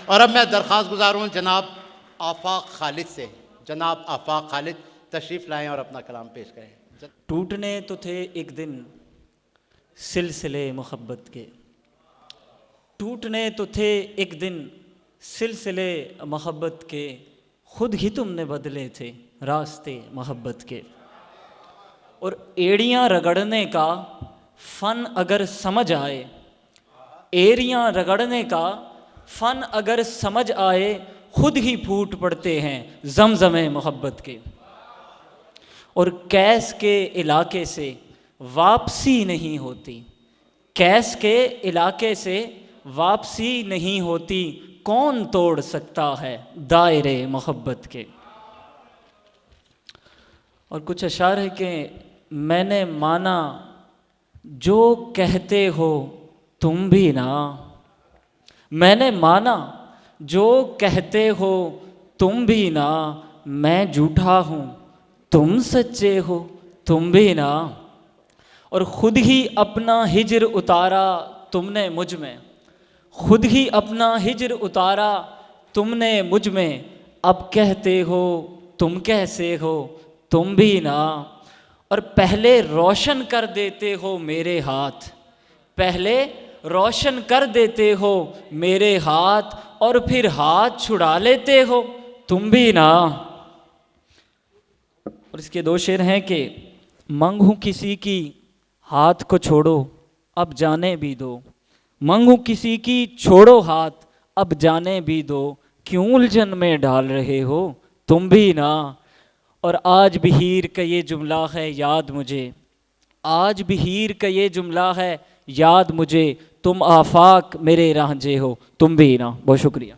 اور اب میں درخواست گزار ہوں جناب آفاق خالد سے، جناب آفاق خالد تشریف لائیں اور اپنا کلام پیش کریں۔ ٹوٹنے تو تھے ایک دن سلسلے محبت کے، ٹوٹنے تو تھے ایک دن سلسلے محبت کے، خود ہی تم نے بدلے تھے راستے محبت کے۔ اور ایڑیاں رگڑنے کا فن اگر سمجھ آئے، ایڑیاں رگڑنے کا فن اگر سمجھ آئے، خود ہی پھوٹ پڑتے ہیں زمزم محبت کے۔ اور کیس کے علاقے سے واپسی نہیں ہوتی، کیس کے علاقے سے واپسی نہیں ہوتی، کون توڑ سکتا ہے دائرے محبت کے۔ اور کچھ اشعار ہے کہ میں نے مانا جو کہتے ہو تم بھی نا، میں نے مانا جو کہتے ہو تم بھی نا، میں جھوٹا ہوں تم سچے ہو تم بھی نا۔ اور خود ہی اپنا ہجر اتارا تم نے مجھ میں، خود ہی اپنا ہجر اتارا تم نے مجھ میں، اب کہتے ہو تم کیسے ہو تم بھی نا۔ اور پہلے روشن کر دیتے ہو میرے ہاتھ، پہلے روشن کر دیتے ہو میرے ہاتھ، اور پھر ہاتھ چھڑا لیتے ہو تم بھی نا۔ اور اس کے دو شعر ہیں کہ منگوں کسی کی ہاتھ کو چھوڑو اب جانے بھی دو، منگوں کسی کی چھوڑو ہاتھ اب جانے بھی دو، کیوں الجھن میں ڈال رہے ہو تم بھی نا۔ اور آج بھی ہیر کا یہ جملہ ہے یاد مجھے، آج بھی ہیر کا یہ جملہ ہے یاد مجھے، تم آفاق میرے رانجھے ہو تم بھی نا۔ بہت شکریہ۔